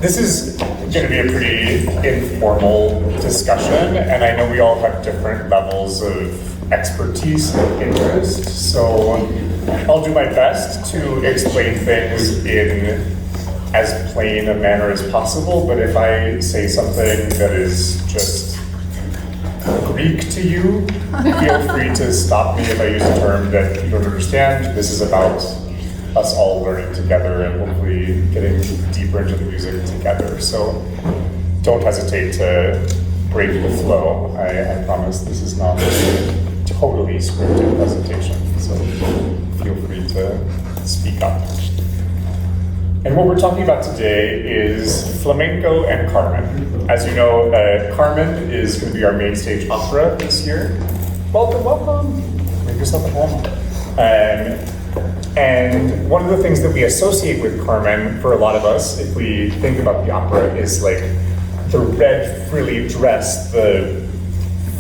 This is going to be a pretty informal discussion, and I know we all have different levels of expertise and interest, so I'll do my best to explain things in as plain a manner as possible, but if I say something that is just Greek to you, feel free to stop me if I use a term that you don't understand. This is about us all learning together and hopefully getting deeper into the music together. So don't hesitate to break the flow. I promise this is not a totally scripted presentation, so feel free to speak up. And what we're talking about today is Flamenco and Carmen. As you know, Carmen is going to be our main stage opera this year. Welcome, welcome. Make yourself at home. And one of the things that we associate with Carmen, for a lot of us, if we think about the opera, is like the red frilly dress, the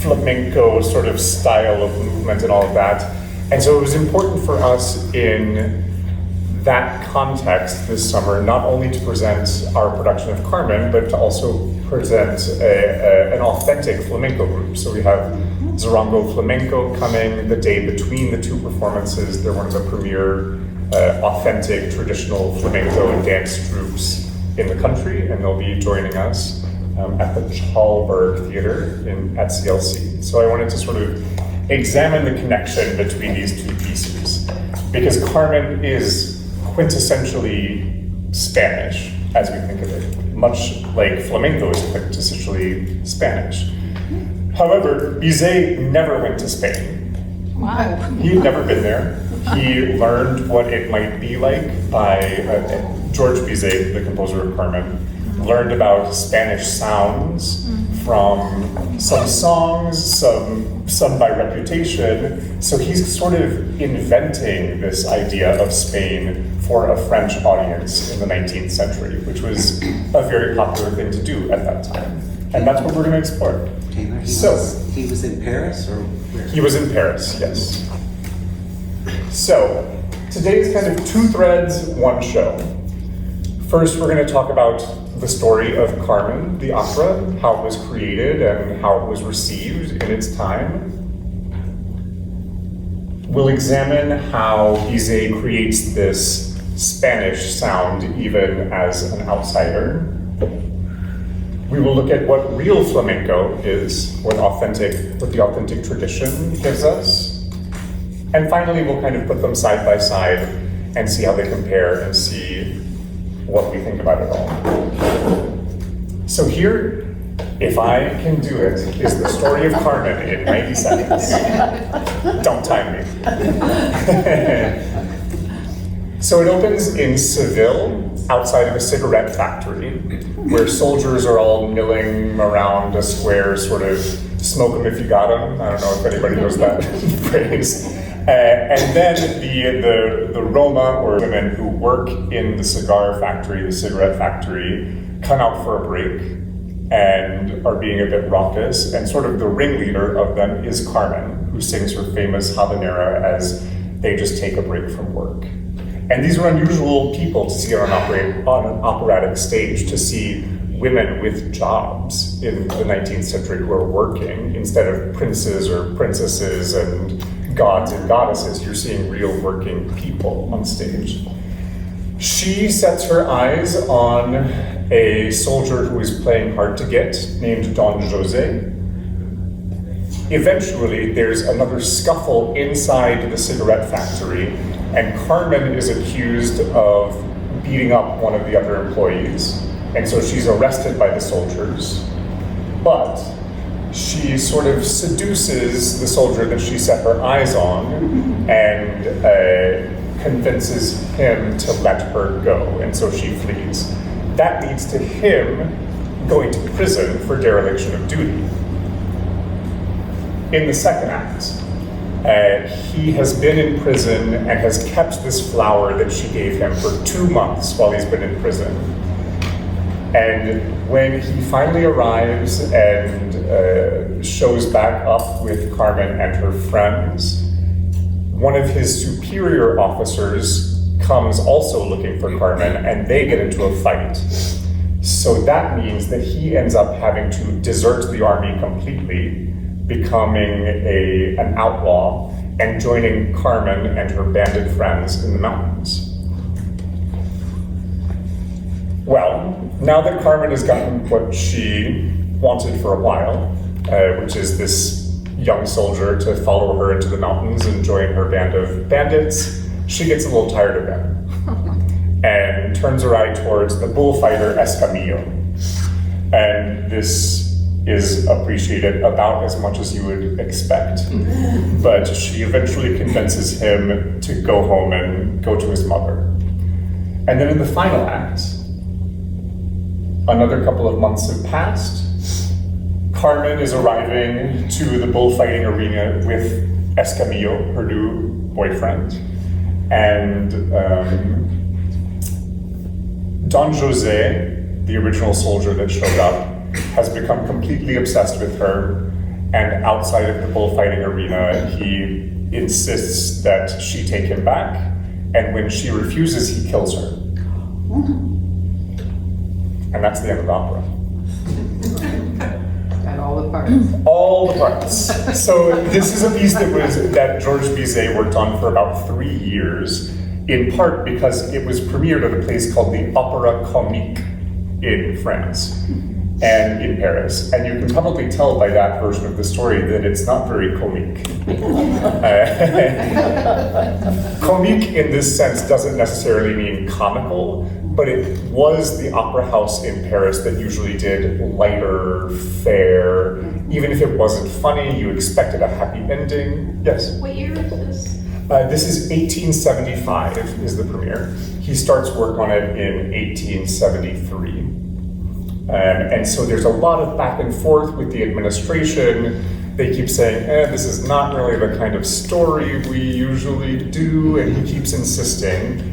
flamenco sort of style of movement and all of that. And so it was important for us in that context this summer, not only to present our production of Carmen, but to also present an authentic flamenco group. So we have Zarango Flamenco coming the day between the two performances. They're one of the premier authentic traditional flamenco dance groups in the country, and they'll be joining us at the Chalberg Theater at CLC. So I wanted to sort of examine the connection between these two pieces, because Carmen is quintessentially Spanish, as we think of it, much like flamenco is quintessentially Spanish. However, Bizet never went to Spain. Wow. He'd never been there. He learned what it might be like by George Bizet, the composer of Carmen, learned about Spanish sounds from some songs, some by reputation. So he's sort of inventing this idea of Spain for a French audience in the 19th century, which was a very popular thing to do at that time. And that's what we're going to explore. Taylor, he was in Paris, or where? He was in Paris, yes. So, today's kind of two threads, one show. First, we're going to talk about the story of Carmen, the opera, how it was created and how it was received in its time. We'll examine how Bizet creates this Spanish sound even as an outsider. We will look at what real flamenco is, what the authentic tradition gives us. And finally, we'll kind of put them side by side and see how they compare and see what we think about it all. So here, if I can do it, is the story of Carmen in 90 seconds. Don't time me. So it opens in Seville, outside of a cigarette factory, where soldiers are all milling around a square, sort of smoke them if you got them. I don't know if anybody knows that phrase. And then the Roma, or women who work in the cigar factory, the cigarette factory, come out for a break and are being a bit raucous. And sort of the ringleader of them is Carmen, who sings her famous habanera as they just take a break from work. And these are unusual people to see on an operatic stage, to see women with jobs in the 19th century who are working instead of princes or princesses and gods and goddesses. You're seeing real working people on stage. She sets her eyes on a soldier who is playing hard to get, named Don Jose. Eventually, there's another scuffle inside the cigarette factory, and Carmen is accused of beating up one of the other employees. And so she's arrested by the soldiers, but she sort of seduces the soldier that she set her eyes on and convinces him to let her go, and so she flees. That leads to him going to prison for dereliction of duty. In the second act, he has been in prison and has kept this flower that she gave him for 2 months while he's been in prison. And when he finally arrives and shows back up with Carmen and her friends, one of his superior officers comes also looking for Carmen, and they get into a fight. So that means that he ends up having to desert the army completely, becoming an outlaw, and joining Carmen and her bandit friends in the mountains. Well, now that Carmen has gotten what she wanted for a while, which is this young soldier to follow her into the mountains and join her band of bandits, she gets a little tired of him and turns her eye towards the bullfighter Escamillo. And this is appreciated about as much as you would expect. But she eventually convinces him to go home and go to his mother. And then in the final act, another couple of months have passed. Carmen is arriving to the bullfighting arena with Escamillo, her new boyfriend. And Don Jose, the original soldier that showed up, has become completely obsessed with her, and outside of the bullfighting arena, he insists that she take him back, and when she refuses, he kills her. And that's the end of the opera. And all the parts. All the parts. So this is a piece that Georges Bizet worked on for about 3 years, in part because it was premiered at a place called the Opéra Comique in France and in Paris. And you can probably tell by that version of the story that it's not very comique. Comique in this sense doesn't necessarily mean comical, but it was the opera house in Paris that usually did lighter fare. Even if it wasn't funny, you expected a happy ending. Yes? What year is this? This is 1875 is the premiere. He starts work on it in 1873. And so there's a lot of back and forth with the administration. They keep saying, this is not really the kind of story we usually do, and he keeps insisting.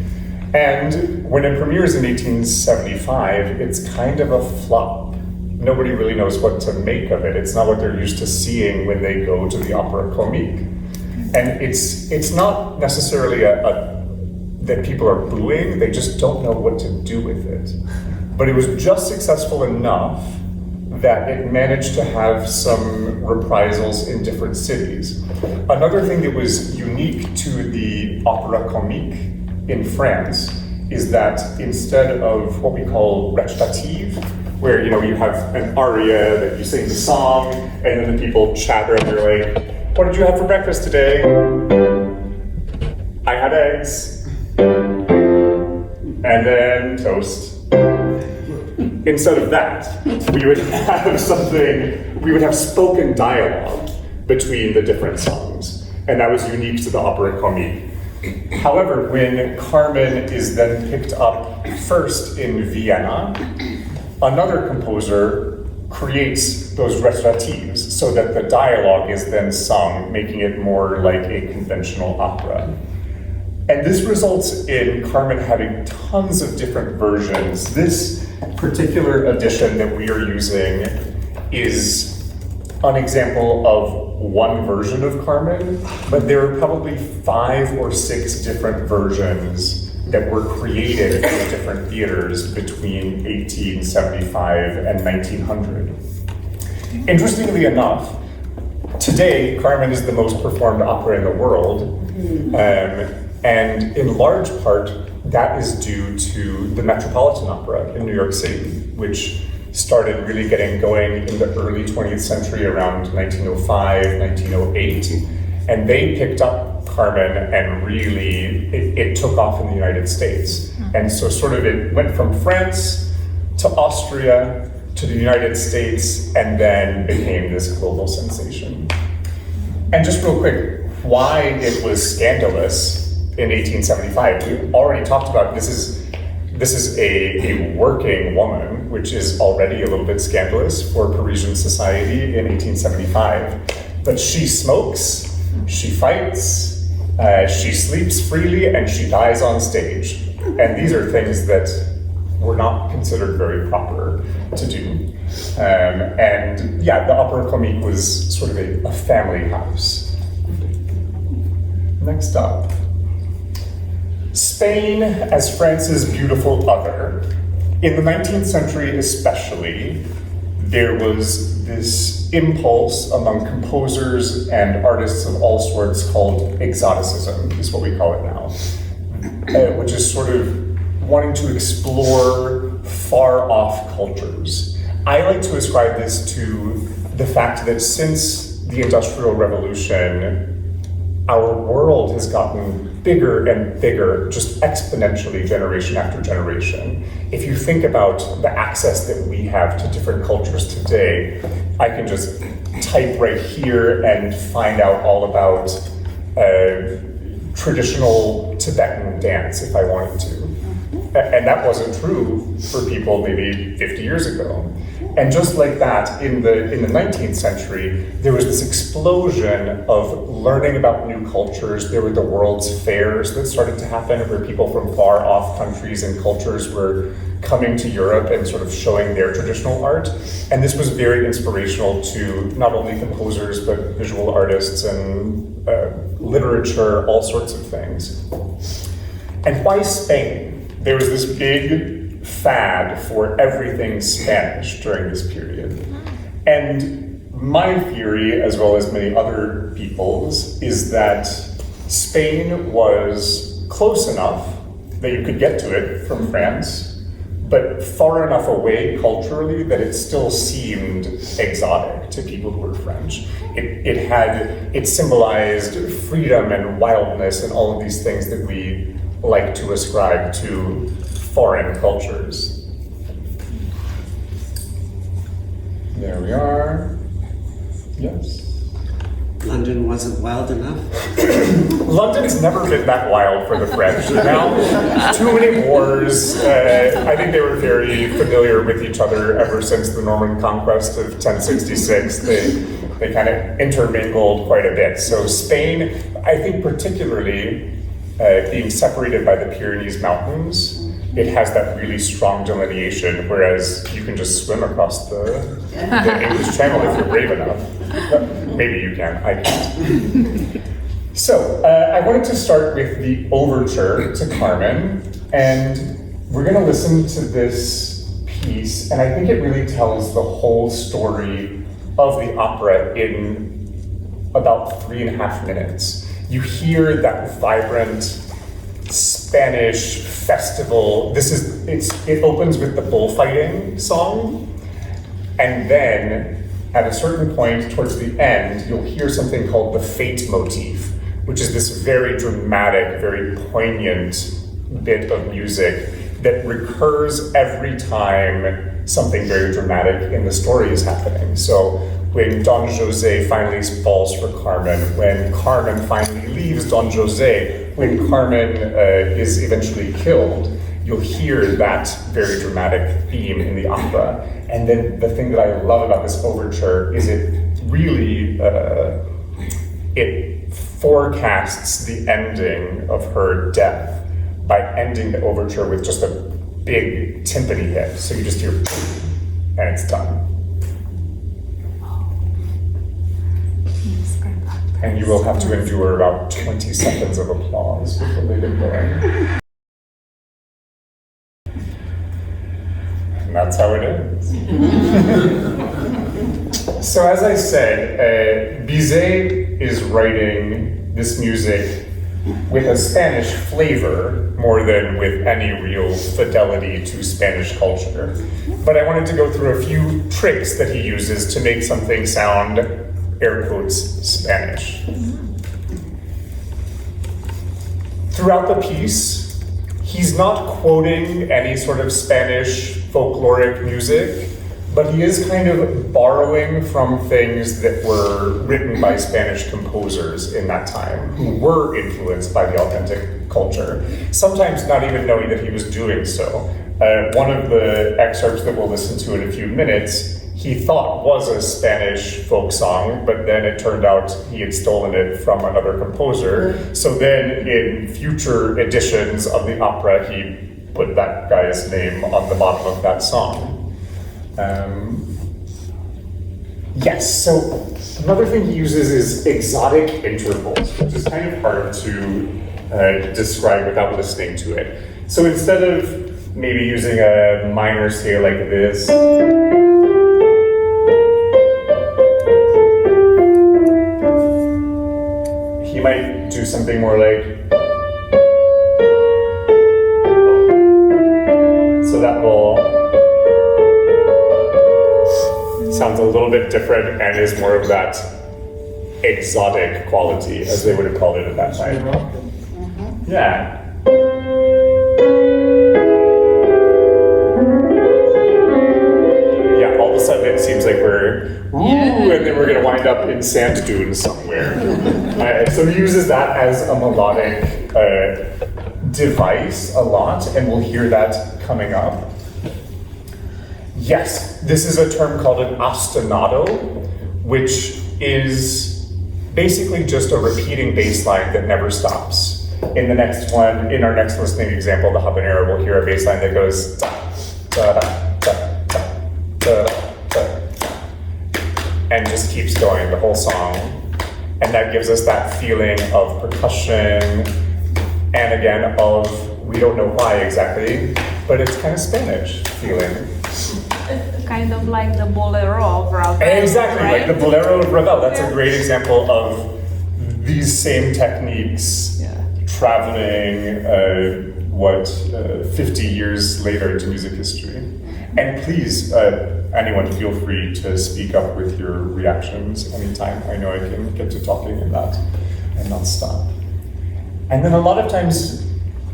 And when it premieres in 1875, it's kind of a flop. Nobody really knows what to make of it. It's not what they're used to seeing when they go to the Opéra Comique. And it's not necessarily that people are booing, they just don't know what to do with it. But it was just successful enough that it managed to have some reprisals in different cities. Another thing that was unique to the Opéra Comique in France is that instead of what we call recitative, where you have an aria that you sing the song, and then the people chatter and they're like, "What did you have for breakfast today?" "I had eggs." And then toast. Instead of that, we would have spoken dialogue between the different songs. And that was unique to the Opéra Comique. However, when Carmen is then picked up first in Vienna, another composer creates those recitatives so that the dialogue is then sung, making it more like a conventional opera. And this results in Carmen having tons of different versions. This particular edition that we are using is an example of one version of Carmen, but there are probably 5 or 6 different versions that were created in different theaters between 1875 and 1900. Interestingly enough, today Carmen is the most performed opera in the world, and in large part that is due to the Metropolitan Opera in New York City, which started really getting going in the early 20th century around 1905, 1908. And they picked up Carmen and really, it took off in the United States. And so sort of it went from France to Austria to the United States and then became this global sensation. And just real quick, why it was scandalous in 1875. We already talked about this is a working woman, which is already a little bit scandalous for Parisian society in 1875. But she smokes, she fights, she sleeps freely, and she dies on stage. And these are things that were not considered very proper to do. And yeah, the Opéra Comique was sort of a family house. Next up. Spain as France's beautiful other In the 19th century especially, there was this impulse among composers and artists of all sorts called exoticism, is what we call it now, which is sort of wanting to explore far-off cultures. I like to ascribe this to the fact that since the Industrial Revolution, our world has gotten bigger and bigger, just exponentially, generation after generation. If you think about the access that we have to different cultures today, I can just type right here and find out all about traditional Tibetan dance if I wanted to. And that wasn't true for people maybe 50 years ago. And just like that, in the 19th century, there was this explosion of learning about new cultures. There were the World's Fairs that started to happen where people from far off countries and cultures were coming to Europe and sort of showing their traditional art. And this was very inspirational to not only composers, but visual artists and literature, all sorts of things. And why Spain? There was this big fad for everything Spanish during this period. And my theory, as well as many other people's, is that Spain was close enough that you could get to it from France, but far enough away culturally that it still seemed exotic to people who were French. It symbolized freedom and wildness and all of these things that we like to ascribe to foreign cultures. There we are. Yes. London wasn't wild enough? London's never been that wild for the French. Now, too many wars. I think they were very familiar with each other ever since the Norman conquest of 1066. They kind of intermingled quite a bit. So Spain, I think particularly, being separated by the Pyrenees Mountains, it has that really strong delineation, whereas you can just swim across the English Channel if you're brave enough. Maybe you can, I can't. So, I wanted to start with the overture to Carmen, and we're gonna listen to this piece, and I think it really tells the whole story of the opera in about 3.5 minutes. You hear that vibrant Spanish festival. It opens with the bullfighting song, and then at a certain point towards the end, you'll hear something called the fate motif, which is this very dramatic, very poignant bit of music that recurs every time something very dramatic in the story is happening. So when Don José finally falls for Carmen, when Carmen finally leaves Don José, when Carmen is eventually killed, you'll hear that very dramatic theme in the opera. And then the thing that I love about this overture is it really, it forecasts the ending of her death by ending the overture with just a big timpani hit. So you just hear, and it's done. And you will have to endure about 20 seconds of applause before they get going. And that's how it ends. So as I said, Bizet is writing this music with a Spanish flavor more than with any real fidelity to Spanish culture. But I wanted to go through a few tricks that he uses to make something sound, air quotes, Spanish. Throughout the piece, he's not quoting any sort of Spanish folkloric music, but he is kind of borrowing from things that were written by Spanish composers in that time, who were influenced by the authentic culture, sometimes not even knowing that he was doing so. One of the excerpts that we'll listen to in a few minutes, he thought was a Spanish folk song, but then it turned out he had stolen it from another composer. So then in future editions of the opera, he put that guy's name on the bottom of that song. Yes, so another thing he uses is exotic intervals, which is kind of hard to describe without listening to it. So instead of maybe using a minor scale like this. He might do something more like, so that will sounds a little bit different and is more of that exotic quality, as they would have called it at that time. Yeah. Yeah, all of a sudden it seems like we're, ooh, and then we're gonna wind up in sand dunes somewhere. So he uses that as a melodic device a lot, and we'll hear that coming up. Yes, this is a term called an ostinato, which is basically just a repeating bass line that never stops. In the next one, in our next listening example, the habanero, we'll hear a bass line that goes da, da, da, da, da, da, da, and just keeps going the whole song. And that gives us that feeling of percussion, and again, of, we don't know why exactly, but it's kind of Spanish feeling. Kind of like the bolero of Ravel. Exactly, right? like the bolero of Ravel. That's a great example of these same techniques traveling, 50 years later to music history. And please, anyone feel free to speak up with your reactions anytime. I know I can get to talking in that and not stop. And then a lot of times,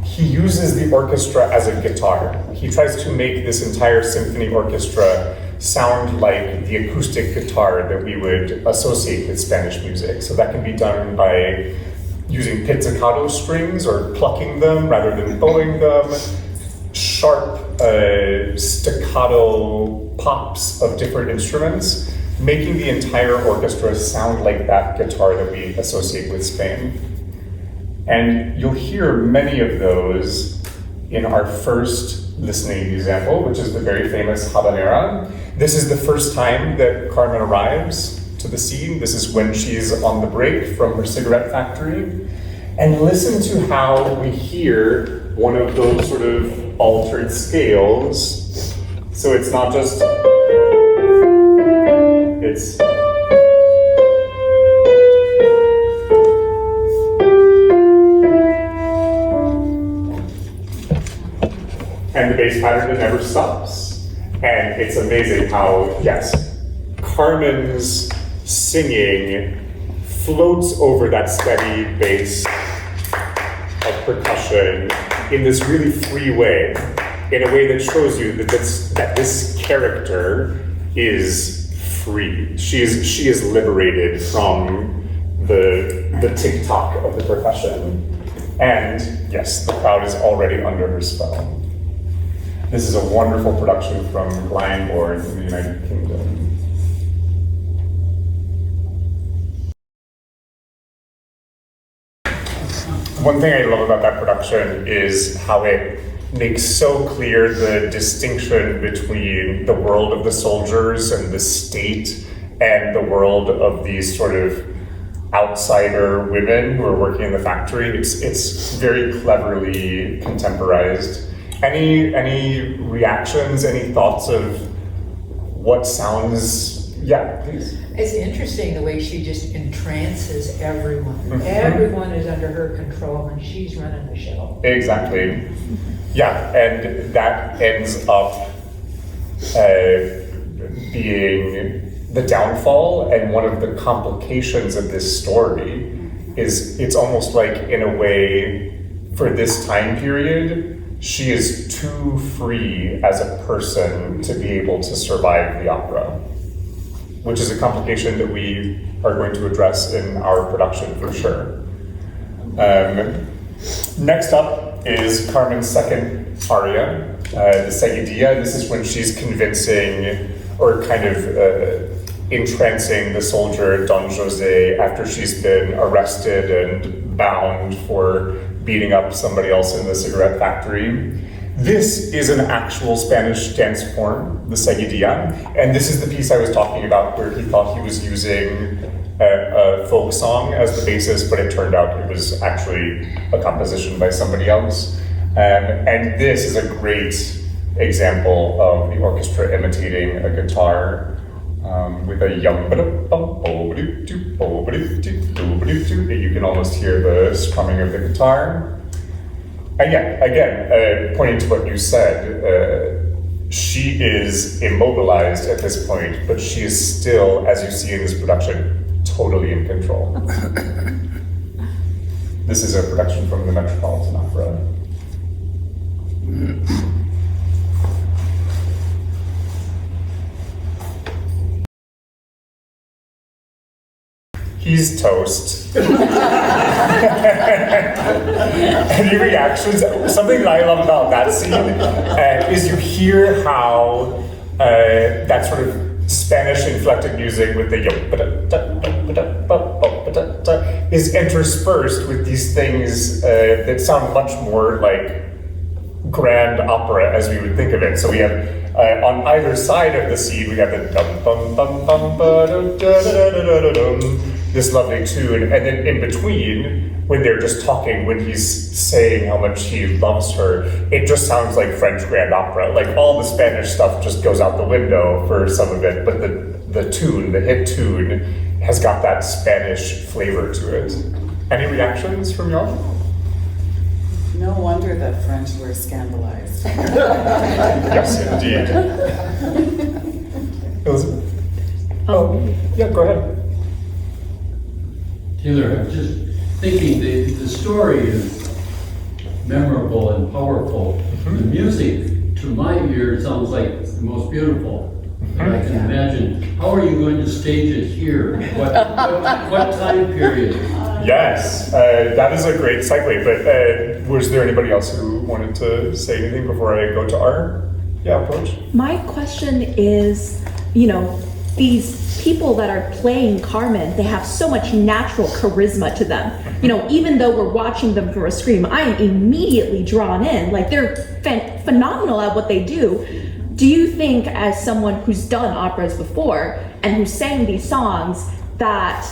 he uses the orchestra as a guitar. He tries to make this entire symphony orchestra sound like the acoustic guitar that we would associate with Spanish music. So that can be done by using pizzicato strings or plucking them rather than bowing them, sharp staccato pops of different instruments, making the entire orchestra sound like that guitar that we associate with Spain. And you'll hear many of those in our first listening example, which is the very famous habanera. This is the first time that Carmen arrives to the scene. This is when she's on the break from her cigarette factory. And listen to how we hear one of those sort of altered scales. So it's not just, it's, and the bass pattern that never stops. And it's amazing how, yes, Carmen's singing floats over that steady bass of percussion in this really free way, in a way that shows you that this character is free. She is liberated from the tick-tock of the percussion. And yes, the crowd is already under her spell. This is a wonderful production from Brainerd in the United Kingdom. One thing I love about that production is how it makes so clear the distinction between the world of the soldiers and the state and the world of these sort of outsider women who are working in the factory. It's very cleverly contemporized. Any reactions, any thoughts of what sounds, yeah, please. It's interesting the way she just entrances everyone. Mm-hmm. Everyone is under her control and she's running the show. Exactly. Yeah, and that ends up being the downfall, and one of the complications of this story is it's almost like, in a way, for this time period, she is too free as a person to be able to survive the opera, which is a complication that we are going to address in our production for sure. Next up is Carmen's second aria, the Seguidilla. This is when she's convincing or kind of entrancing the soldier Don Jose after she's been arrested and bound for beating up somebody else in the cigarette factory. This is an actual Spanish dance form, the Seguidilla, and this is the piece I was talking about where he thought he was using a folk song as the basis, but it turned out it was actually a composition by somebody else. And this is a great example of the orchestra imitating a guitar with a yum you can almost hear the strumming of the guitar. And yeah, again, pointing to what you said, she is immobilized at this point, but she is still, as you see in this production, totally in control. This is a production from the Metropolitan Opera. He's toast. Any reactions? Something that I love about that scene is you hear how that sort of Spanish inflected music with the is interspersed with these things that sound much more like grand opera as we would think of it. So we have on either side of the scene we have the dum bum bum bum ba dum da da da da da dum, this lovely tune, and then in between, when they're just talking, when he's saying how much he loves her, it just sounds like French grand opera. Like all the Spanish stuff just goes out the window for some of it, but the tune, the hit tune, has got that Spanish flavor to it. Any reactions from y'all? No wonder the French were scandalized. Yes, indeed. Elizabeth? Oh, yeah, go ahead. Taylor, I'm just thinking the story is memorable and powerful. Mm-hmm. The music, to my ear, sounds like the most beautiful. Mm-hmm. And I can imagine, how are you going to stage it here? What time period? Yes, that is a great segue, but was there anybody else who wanted to say anything before I go to our approach? My question is, these people that are playing Carmen, they have so much natural charisma to them. Even though we're watching them from a screen, I am immediately drawn in. Like, they're phenomenal at what they do. Do you think, as someone who's done operas before and who sang these songs, that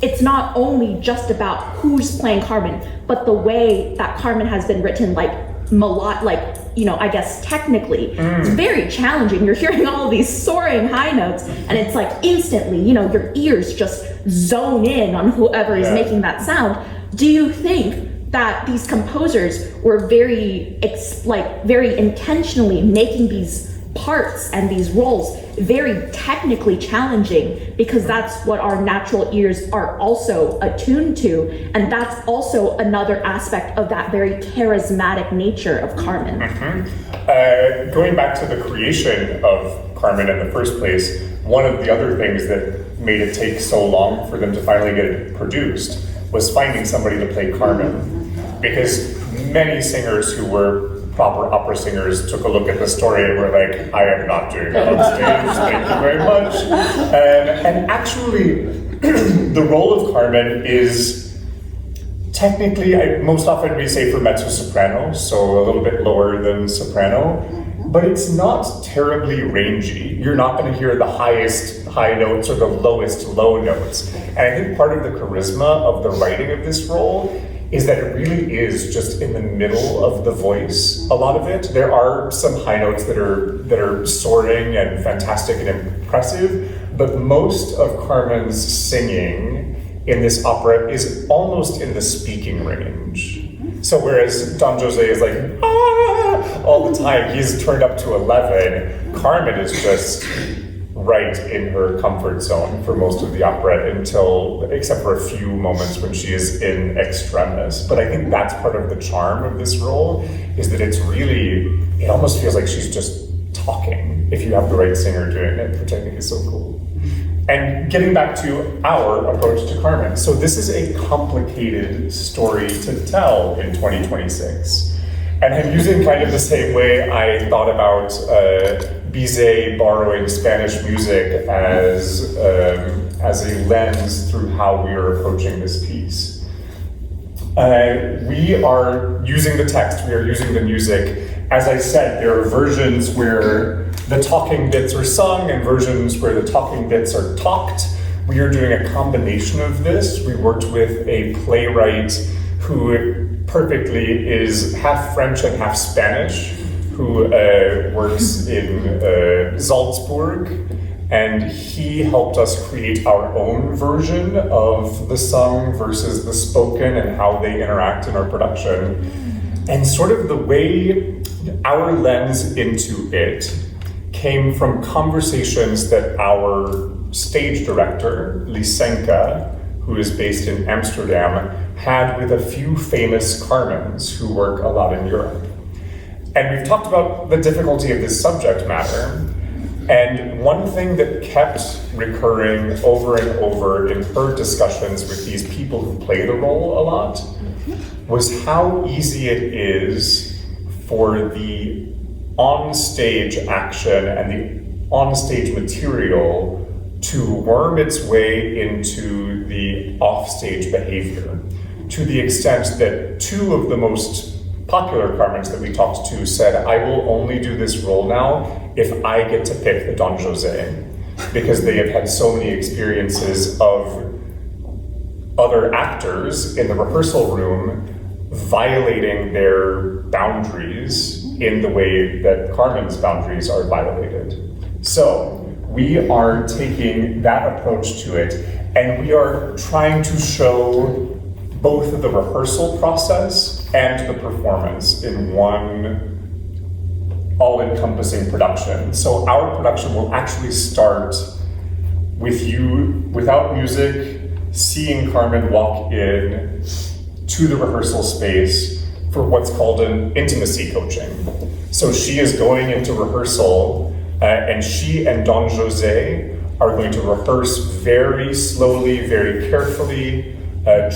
it's not only just about who's playing Carmen, but the way that Carmen has been written, I guess technically, it's very challenging. You're hearing all of these soaring high notes, and it's like instantly, your ears just zone in on whoever is making that sound. Do you think that these composers were very intentionally making these parts and these roles very technically challenging, because that's what our natural ears are also attuned to, and that's also another aspect of that very charismatic nature of Carmen? Going back to the creation of Carmen in the first place, one of the other things that made it take so long for them to finally get it produced was finding somebody to play Carmen, because many singers who were proper opera singers took a look at the story and were like, I am not doing that on stage, thank you very much. And actually, the role of Carmen is technically, most often we say for mezzo-soprano, so a little bit lower than soprano, but it's not terribly rangy. You're not going to hear the highest high notes or the lowest low notes. And I think part of the charisma of the writing of this role is that it really is just in the middle of the voice, a lot of it. There are some high notes that are soaring and fantastic and impressive, but most of Carmen's singing in this opera is almost in the speaking range. So whereas Don Jose is like, ah, all the time, he's turned up to 11, Carmen is just right in her comfort zone for most of the opera except for a few moments when she is in extremis. But I think that's part of the charm of this role, is that it almost feels like she's just talking if you have the right singer doing it, which I think is so cool. And getting back to our approach to Carmen. So this is a complicated story to tell in 2026. And I'm using kind of the same way I thought about Bizet borrowing Spanish music as a lens through how we are approaching this piece. We are using the text, we are using the music. As I said, there are versions where the talking bits are sung and versions where the talking bits are talked. We are doing a combination of this. We worked with a playwright who perfectly is half French and half Spanish, who works in Salzburg, and he helped us create our own version of the sung versus the spoken and how they interact in our production. And sort of the way our lens into it came from conversations that our stage director, Lysenka, who is based in Amsterdam, had with a few famous Carmens who work a lot in Europe. And we've talked about the difficulty of this subject matter. And one thing that kept recurring over and over in her discussions with these people who play the role a lot was how easy it is for the on-stage action and the on-stage material to worm its way into the off-stage behavior, to the extent that two of the most popular Carmens that we talked to said, I will only do this role now if I get to pick the Don Jose, because they have had so many experiences of other actors in the rehearsal room violating their boundaries in the way that Carmen's boundaries are violated. So we are taking that approach to it, and we are trying to show both the rehearsal process and the performance in one all-encompassing production. So our production will actually start with you, without music, seeing Carmen walk in to the rehearsal space for what's called an intimacy coaching. So she is going into rehearsal, and she and Don Jose are going to rehearse very slowly, very carefully,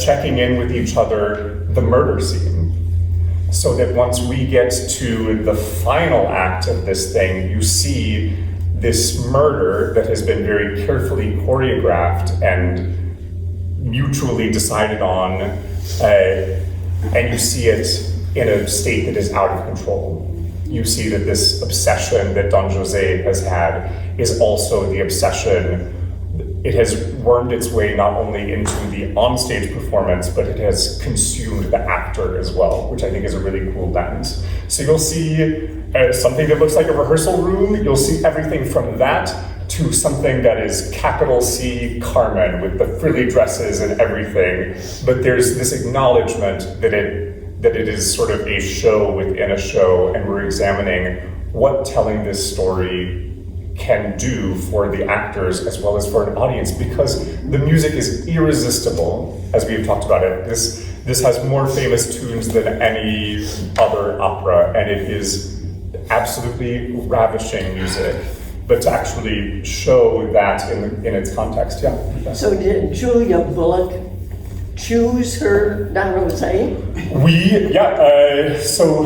checking in with each other the murder scene. So that once we get to the final act of this thing, you see this murder that has been very carefully choreographed and mutually decided on, and you see it in a state that is out of control. You see that this obsession that Don Jose has had is also the obsession. It has wormed its way not only into the onstage performance, but it has consumed the actor as well, which I think is a really cool lens. So you'll see something that looks like a rehearsal room. You'll see everything from that to something that is capital C Carmen with the frilly dresses and everything. But there's this acknowledgement that it is sort of a show within a show, and we're examining what telling this story can do for the actors as well as for an audience, because the music is irresistible, as we've talked about it. This has more famous tunes than any other opera, and it is absolutely ravishing music. But to actually show that in its context, yeah. So did Julia Bullock choose her Don Jose? So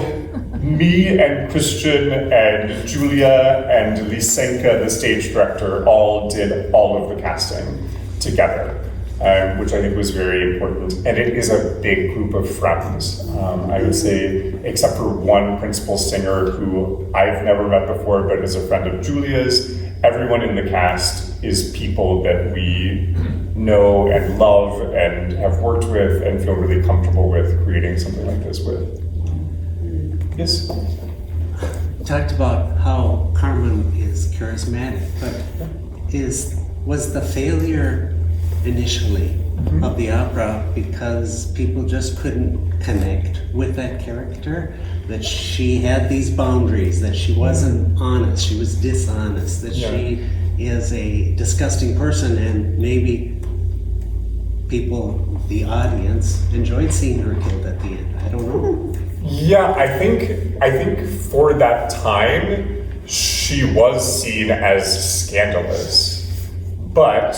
me and Christian and Julia and Lysenka, the stage director, all did all of the casting together, which I think was very important. And it is a big group of friends. I would say, except for one principal singer who I've never met before, but is a friend of Julia's, everyone in the cast is people that we know and love and have worked with and feel really comfortable with creating something like this with. Yes? You talked about how Carmen is charismatic, but was the failure initially of the opera because people just couldn't connect with that character? That she had these boundaries, that she wasn't honest, she was dishonest, that she is a disgusting person, and maybe people, the audience, enjoyed seeing her killed at the end. I don't know. Yeah, I think for that time, she was seen as scandalous. But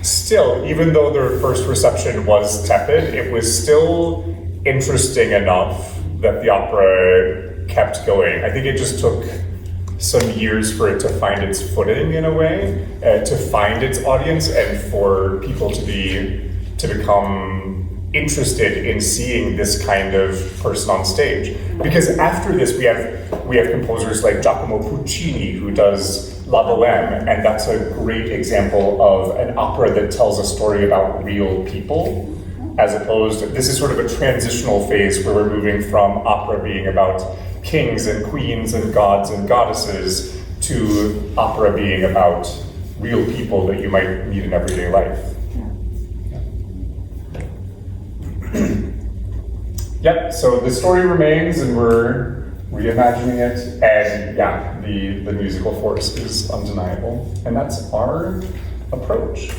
still, even though their first reception was tepid, it was still interesting enough that the opera kept going. I think it just took some years for it to find its footing in a way, to find its audience, and for people to become interested in seeing this kind of person on stage. Because after this, we have composers like Giacomo Puccini, who does La Bohème, and that's a great example of an opera that tells a story about real people, as opposed to, this is sort of a transitional phase where we're moving from opera being about kings and queens and gods and goddesses to opera being about real people that you might meet in everyday life. Yep, so the story remains and we're reimagining it, and yeah, the musical force is undeniable, and that's our approach.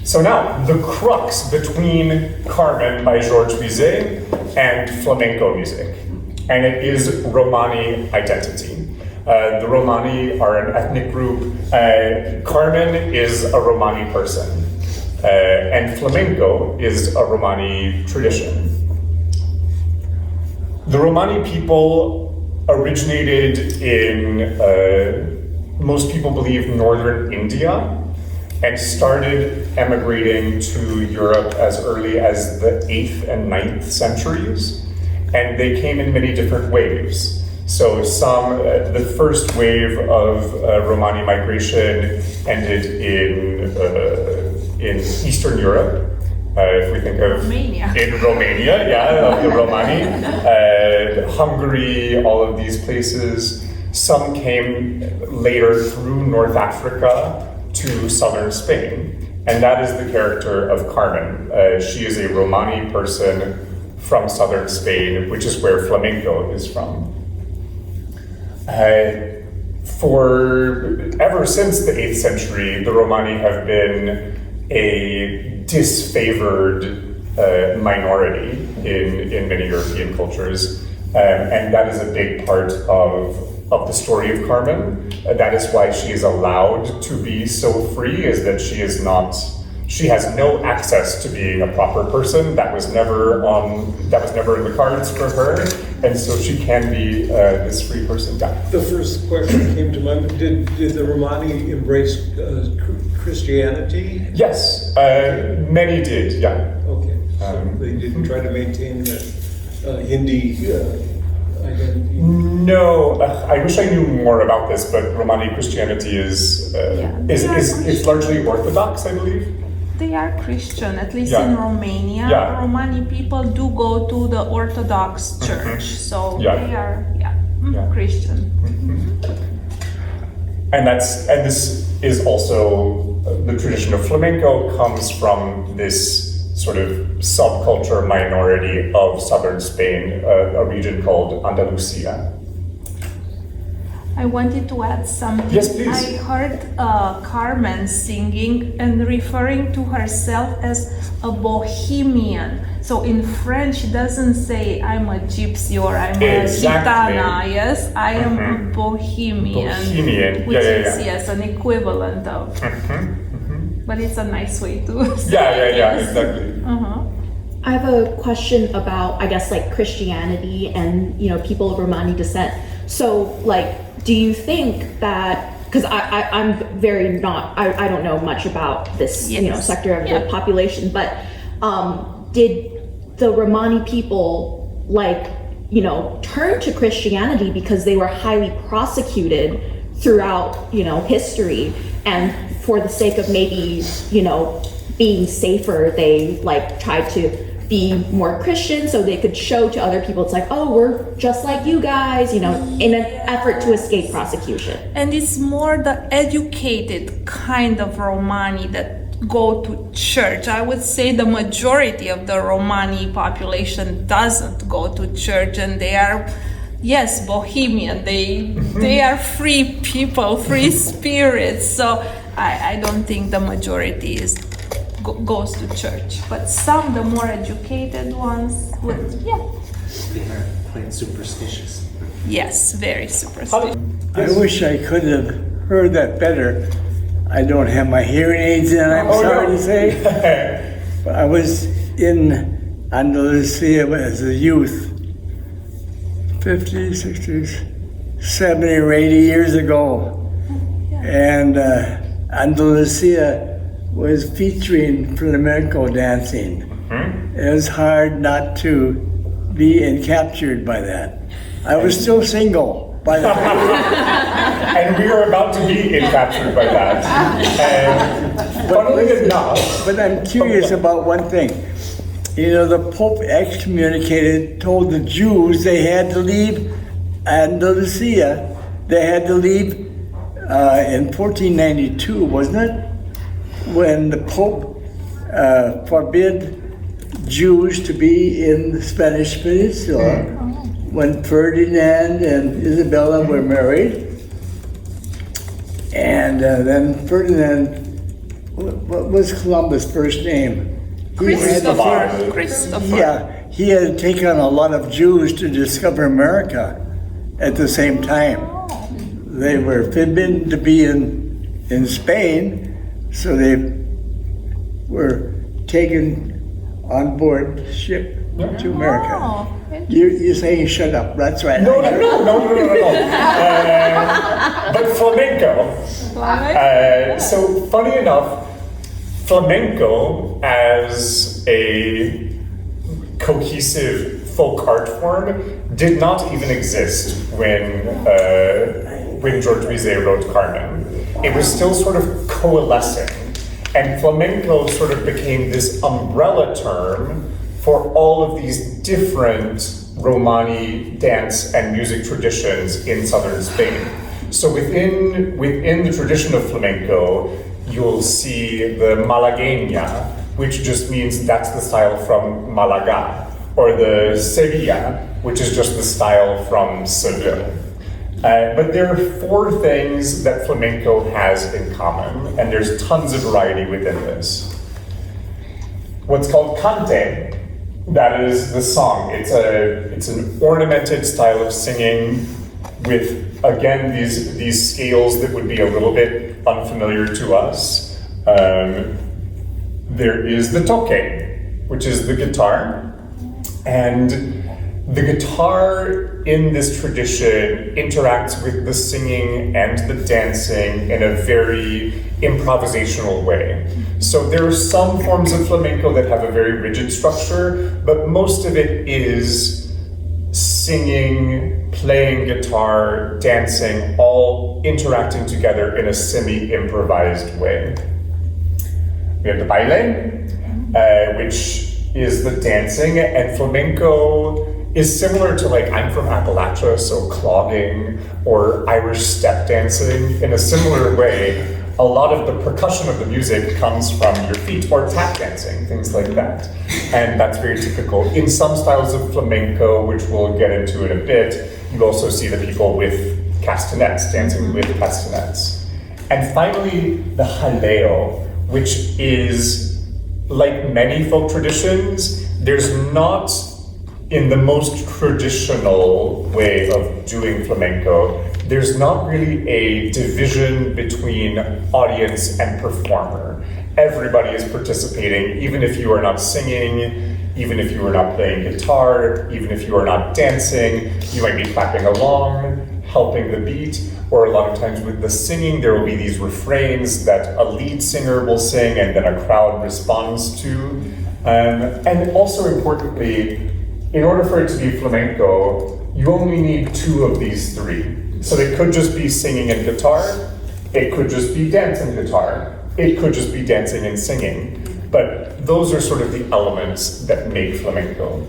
So now, the crux between Carmen by Georges Bizet and flamenco music, and it is Romani identity. The Romani are an ethnic group. Carmen is a Romani person, and flamenco is a Romani tradition. The Romani people originated in, most people believe, northern India, and started emigrating to Europe as early as the 8th and 9th centuries. And they came in many different waves. So the first wave of Romani migration ended in Eastern Europe. If we think of Romania. In Romania, yeah, of the Romani, Hungary, all of these places. Some came later through North Africa to southern Spain, and that is the character of Carmen. She is a Romani person from southern Spain, which is where flamenco is from. Ever since the 8th century, the Romani have been a disfavored minority in many European cultures, and that is a big part of the story of Carmen. That is why she is allowed to be so free, is that she has no access to being a proper person. That was never in the cards for her, and so she can be this free person. The first question that came to mind, did the Romani embrace Christianity? Yes, many did, yeah. Okay, so they didn't try to maintain the Hindi identity? No, I wish I knew more about this, but Romani Christianity is largely Orthodox, I believe. They are Christian, at least Yeah. in Romania. Yeah. Romani people do go to the Orthodox Church, so Yeah. they are Yeah. Christian. And this is also the tradition of flamenco comes from this sort of subculture minority of southern Spain, a region called Andalusia. I wanted to add something. Yes, please. I heard Carmen singing and referring to herself as a bohemian. So in French, she doesn't say I'm a gypsy or I'm a gitana. Yes, I am a bohemian. Bohemian, Which yeah. is, yes, an equivalent of. But it's a nice way to say Yeah, it. exactly. I have a question about, I guess, like Christianity and, people of Romani descent. So, like, do you think that, because I'm very I don't know much about this, Yes. sector of Yeah. the population, but did the Romani people, turn to Christianity because they were highly prosecuted throughout, history, and for the sake of maybe, being safer, they tried to be more Christian so they could show to other people, it's like, oh, we're just like you guys, in an effort to escape prosecution. And it's more the educated kind of Romani that go to church. I would say the majority of the Romani population doesn't go to church, and they are, yes, bohemian. They are free people, free spirits. So I don't think the majority goes to church, but some, the more educated ones, would, They are quite superstitious. yes, very superstitious. I wish I could have heard that better. I don't have my hearing aids in, I'm sorry to say. But I was in Andalusia as a youth, 50, 60, 70 or 80 years ago. And Andalusia was featuring flamenco dancing. It was hard not to be captured by that. I was still single by the time. And we are about to be captured by that. And funnily enough, But I'm curious about one thing. The Pope excommunicated, told the Jews they had to leave Andalusia, they had to leave in 1492, wasn't it? When the Pope forbid Jews to be in the Spanish Peninsula, when Ferdinand and Isabella were married. And then Ferdinand, what was Columbus' first name? Christopher. Yeah, he had taken a lot of Jews to discover America at the same time. They were forbidden to be in Spain, so they were taken on board ship to America. Oh, You're saying shut up, that's right. No. But flamenco. So funny enough, flamenco as a cohesive folk art form did not even exist when George Bizet wrote Carmen. It was still sort of coalescing, and flamenco sort of became this umbrella term for all of these different Romani dance and music traditions in southern Spain. So within the tradition of flamenco, you'll see the malagueña, which just means that's the style from Malaga, or the Sevilla, which is just the style from Seville. But there are 4 things that flamenco has in common, and there's tons of variety within this. What's called cante, that is the song. It's an ornamented style of singing with, again, these scales that would be a little bit unfamiliar to us. There is the toque, which is the guitar. And the guitar in this tradition interacts with the singing and the dancing in a very improvisational way. So there are some forms of flamenco that have a very rigid structure, but most of it is singing, playing guitar, dancing, all interacting together in a semi-improvised way. We have the baile, which is the dancing, and flamenco is similar to, like, I'm from Appalachia, so clogging or Irish step dancing. In a similar way, a lot of the percussion of the music comes from your feet, or tap dancing, things like that. And that's very typical. In some styles of flamenco, which we'll get into in a bit, you also see the people with castanets, dancing with castanets. And finally, the jaleo, which is, like many folk traditions, there's not, in the most traditional way of doing flamenco, there's not really a division between audience and performer. Everybody is participating, even if you are not singing, even if you are not playing guitar, even if you are not dancing, you might be clapping along, helping the beat, or a lot of times with the singing, there will be these refrains that a lead singer will sing and then a crowd responds to. And also importantly, in order for it to be flamenco, you only need 2 of these 3. So it could just be singing and guitar, it could just be dance and guitar, it could just be dancing and singing. But those are sort of the elements that make flamenco.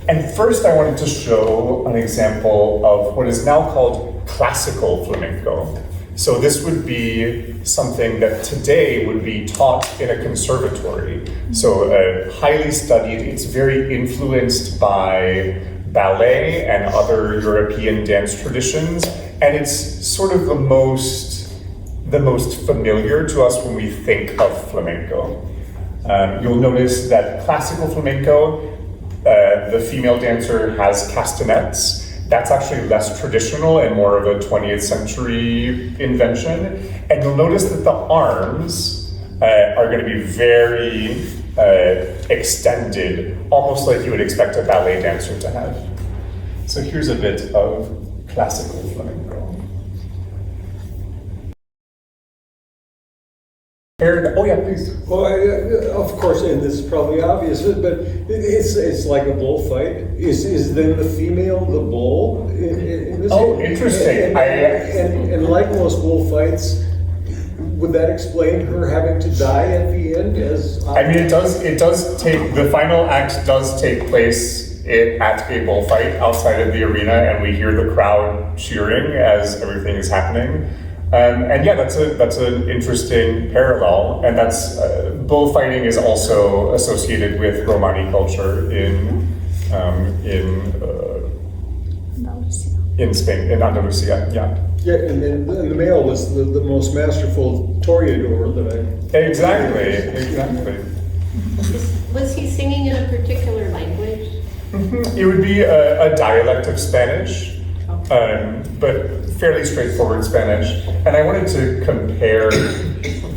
And first I wanted to show an example of what is now called classical flamenco. So this would be something that today would be taught in a conservatory. So highly studied, it's very influenced by ballet and other European dance traditions, and it's sort of the most familiar to us when we think of flamenco. You'll notice that classical flamenco, the female dancer has castanets. That's actually less traditional and more of a 20th century invention. And you'll notice that the arms are going to be very extended, almost like you would expect a ballet dancer to have. So here's a bit of classical flamenco. Aaron, oh yeah, please. Well, of course, and this is probably obvious, but it's like a bullfight. Is then the female the bull? In this Interesting. And like most bullfights, would that explain her having to die at the end? I mean, it does take, the final act does take place at a bullfight outside of the arena, and we hear the crowd cheering as everything is happening. And yeah, that's an interesting parallel, and that's bullfighting is also associated with Romani culture in Spain, in Andalusia. Yeah. Yeah, and then the male was the most masterful toreador that I... Exactly. Was he singing in a particular language? It would be a dialect of Spanish, but fairly straightforward Spanish. And I wanted to compare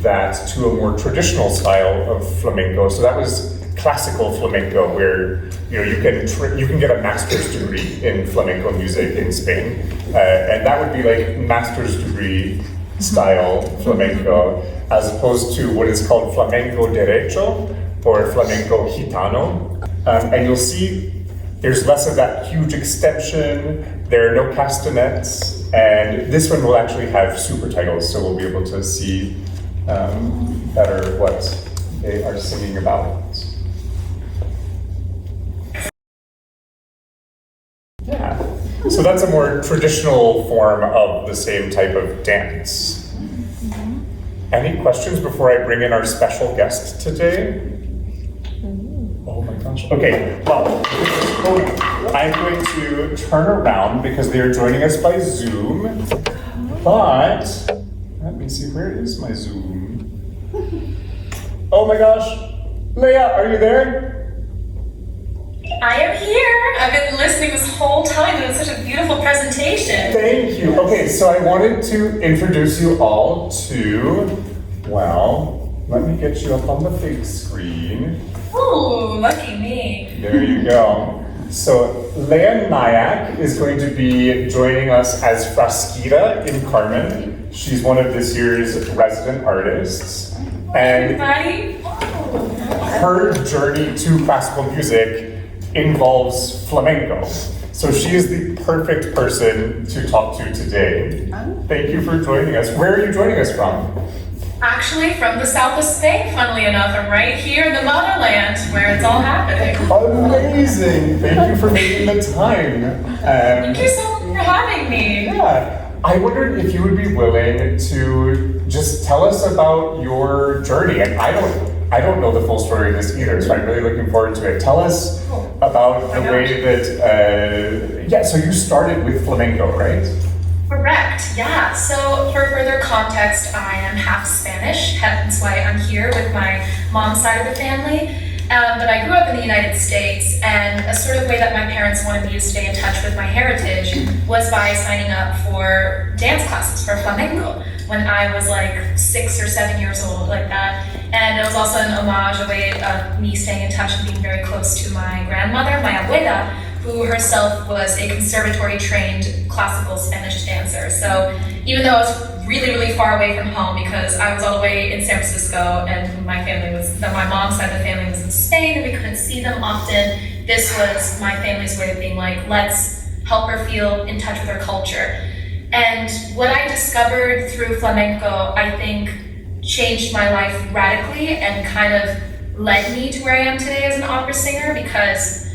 that to a more traditional style of flamenco. So that was classical flamenco, where you can get a master's degree in flamenco music in Spain, and that would be like master's degree style flamenco, as opposed to what is called flamenco derecho or flamenco gitano. And you'll see there's less of that huge extension, there are no castanets, and this one will actually have super titles, so we'll be able to see better what they are singing about. Yeah, so that's a more traditional form of the same type of dance. Any questions before I bring in our special guest today? Oh my gosh. Okay, well, I'm going to turn around because they are joining us by Zoom. But, let me see, where is my Zoom? Oh my gosh. Leah, are you there? I am here. I've been listening this whole time. It was such a beautiful presentation. Thank you. Okay, so I wanted to introduce you all to, well, let me get you up on the big screen. Ooh, lucky me. There you go. So Leah Nyack is going to be joining us as Frasquita in Carmen. She's one of this year's resident artists. And her journey to classical music involves flamenco. So she is the perfect person to talk to today. Thank you for joining us. Where are you joining us from? Actually, from the south of Spain, funnily enough. I'm right here in the motherland where it's all happening. Amazing! Thank you for making the time. Thank you so much for having me. Yeah. I wondered if you would be willing to just tell us about your journey. And I don't know the full story of this either, so I'm really looking forward to it. Tell us about the way that, so you started with flamenco, right? Correct, yeah. So for further context, I am half Spanish, hence why I'm here with my mom's side of the family. But I grew up in the United States, and a sort of way that my parents wanted me to stay in touch with my heritage was by signing up for dance classes for flamenco when I was like 6 or 7 years old, like that. And it was also an homage, a way of me staying in touch and being very close to my grandmother, my abuela, who herself was a conservatory-trained classical Spanish dancer. So even though I was really, really far away from home, because I was all the way in San Francisco and my mom's side of the family was in Spain and we couldn't see them often, this was my family's way of being like, let's help her feel in touch with her culture. And what I discovered through flamenco, I think, changed my life radically and kind of led me to where I am today as an opera singer, because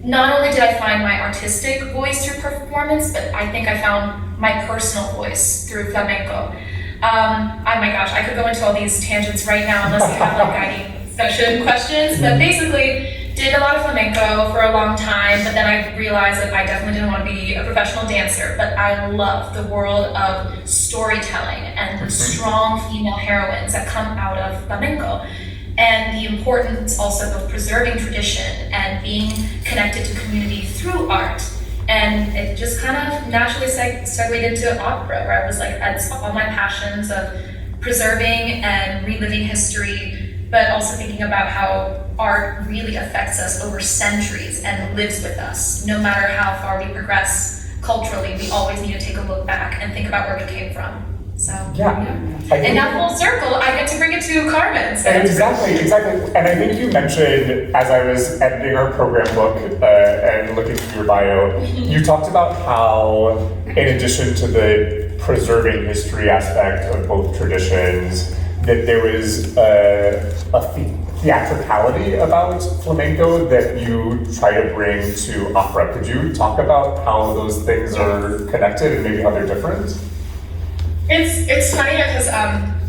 not only did I find my artistic voice through performance, but I think I found my personal voice through flamenco. Oh my gosh, I could go into all these tangents right now unless you have like guiding session questions, but basically did a lot of flamenco for a long time, but then I realized that I definitely didn't want to be a professional dancer, but I love the world of storytelling and the strong female heroines that come out of flamenco. And the importance also of preserving tradition and being connected to community through art. And it just kind of naturally segued into opera, where I was like, that's all my passions of preserving and reliving history, but also thinking about how art really affects us over centuries and lives with us. No matter how far we progress culturally, we always need to take a look back and think about where we came from. So, and now full circle, I get to bring it to Carmen. So Exactly. And I think you mentioned, as I was editing our program book and looking through your bio, you talked about how, in addition to the preserving history aspect of both traditions, that there was a theatricality about flamenco that you try to bring to opera. Could you talk about how those things are connected and maybe how they're different? It's funny because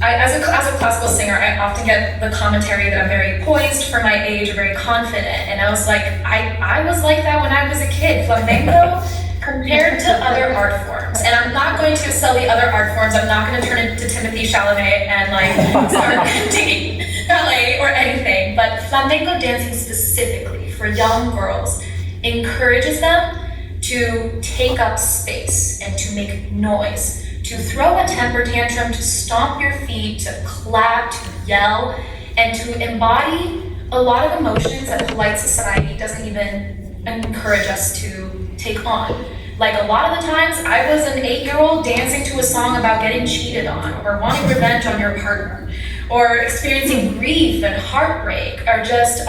as a classical singer, I often get the commentary that I'm very poised for my age, or very confident, and I was like, I was like that when I was a kid. Flamenco compared to other art forms, and I'm not going to sell the other art forms. I'm not going to turn into Timothy Chalamet and like start taking ballet or anything. But flamenco dancing specifically for young girls encourages them to take up space and to make noise, to throw a temper tantrum, to stomp your feet, to clap, to yell, and to embody a lot of emotions that polite society doesn't even encourage us to take on. Like a lot of the times, I was an 8-year-old dancing to a song about getting cheated on, or wanting revenge on your partner, or experiencing grief and heartbreak, or just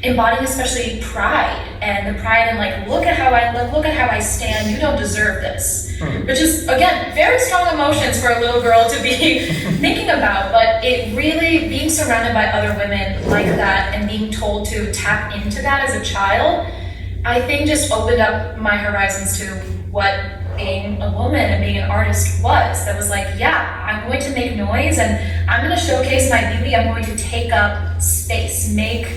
embodying especially pride, and the pride in like, look at how I look, look at how I stand, you don't deserve this. Which is, again, very strong emotions for a little girl to be thinking about, but it really, being surrounded by other women like that and being told to tap into that as a child, I think just opened up my horizons to what being a woman and being an artist was. That was like, yeah, I'm going to make noise and I'm going to showcase my beauty. I'm going to take up space, make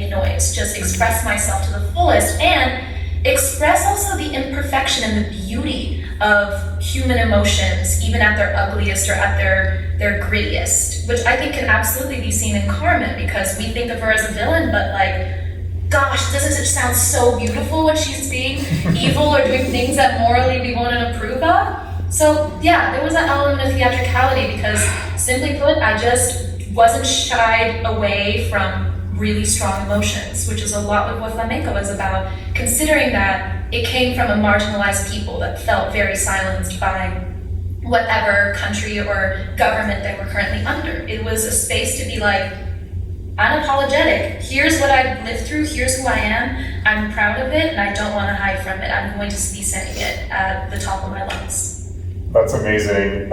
noise, just express myself to the fullest, and express also the imperfection and the beauty of human emotions, even at their ugliest or at their grittiest, which I think can absolutely be seen in Carmen, because we think of her as a villain, but like, gosh, doesn't it sound so beautiful when she's being evil or doing things that morally we wouldn't approve of? So yeah, there was that element of theatricality, because simply put, I just wasn't shied away from really strong emotions, which is a lot of what flamenco is about, considering that it came from a marginalized people that felt very silenced by whatever country or government they were currently under. It was a space to be like, unapologetic. Here's what I've lived through, here's who I am, I'm proud of it, and I don't want to hide from it. I'm going to be saying it at the top of my lungs. That's amazing.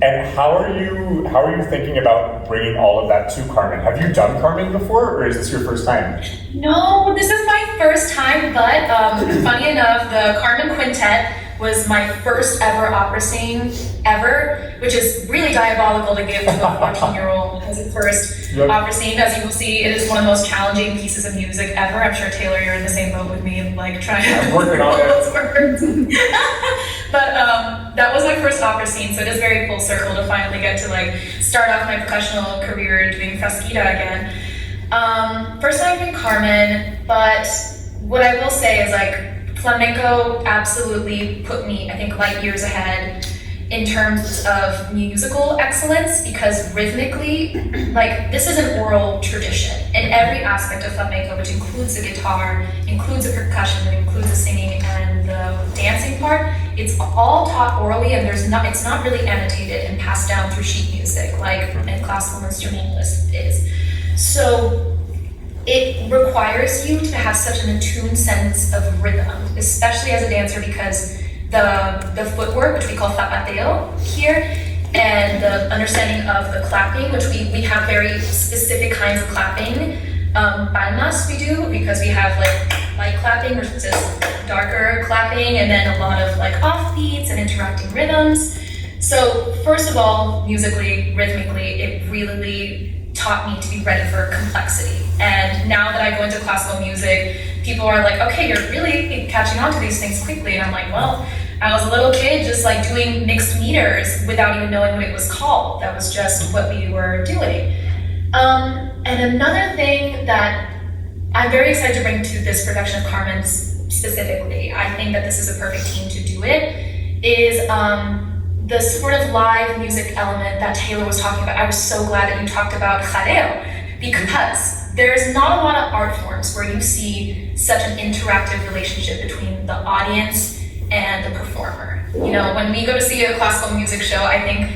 And how are you thinking about bringing all of that to Carmen? Have you done Carmen before, or is this your first time? No, this is my first time, but funny enough, the Carmen Quintet was my first ever opera scene ever, which is really diabolical to give to a 14-year-old as a first opera scene. As you will see, it is one of the most challenging pieces of music ever. I'm sure, Taylor, you're in the same boat with me, like trying to working on it. But that was my first opera scene, so it is very full circle to finally get to like start off my professional career doing Frasquita again. First time doing Carmen, but what I will say is like, flamenco absolutely put me, I think, light years ahead in terms of musical excellence, because rhythmically, like, this is an oral tradition in every aspect of flamenco, which includes the guitar, includes the percussion, that includes the singing and the dancing part. It's all taught orally, and it's not really annotated and passed down through sheet music like a classical instrumentalist is. So it requires you to have such an attuned sense of rhythm, especially as a dancer, because the footwork, which we call zapateo here, and the understanding of the clapping, which we have very specific kinds of clapping. Palmas we do, because we have like light clapping, which is darker clapping, and then a lot of like offbeats and interrupting rhythms. So first of all, musically, rhythmically, it really taught me to be ready for complexity. And now that I go into classical music, people are like, okay, you're really catching on to these things quickly. And I'm like, well, I was a little kid just like doing mixed meters without even knowing what it was called. That was just what we were doing. And another thing that I'm very excited to bring to this production of Carmen specifically, I think that this is a perfect team to do it, is the sort of live music element that Taylor was talking about. I was so glad that you talked about jaleo, because there's not a lot of art forms where you see such an interactive relationship between the audience and the performer. You know, when we go to see a classical music show, I think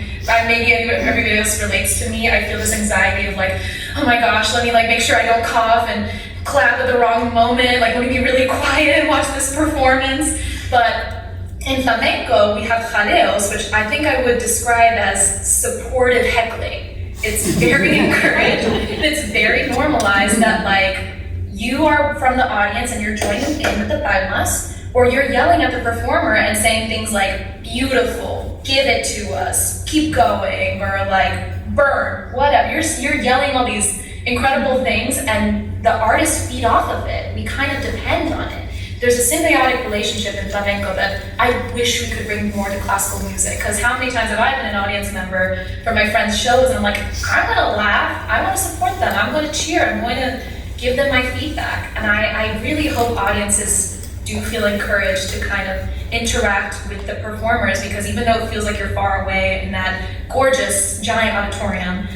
maybe everybody else relates to me. I feel this anxiety of like, oh my gosh, let me like make sure I don't cough and clap at the wrong moment. Like, let me be really quiet and watch this performance. But in flamenco, we have jaleos, which I think I would describe as supportive heckling. It's very encouraged. It's very normalized that like you are from the audience and you're joining in with the palmas, or you're yelling at the performer and saying things like beautiful, give it to us, keep going, or like burn, whatever. You're yelling all these incredible things, and the artists feed off of it. We kind of depend on it. There's a symbiotic relationship in flamenco that I wish we could bring more to classical music, because how many times have I been an audience member for my friends' shows and I'm like, I'm gonna laugh, I wanna support them, I'm gonna cheer, I'm going to give them my feedback. And I really hope audiences do feel encouraged to kind of interact with the performers, because even though it feels like you're far away in that gorgeous giant auditorium,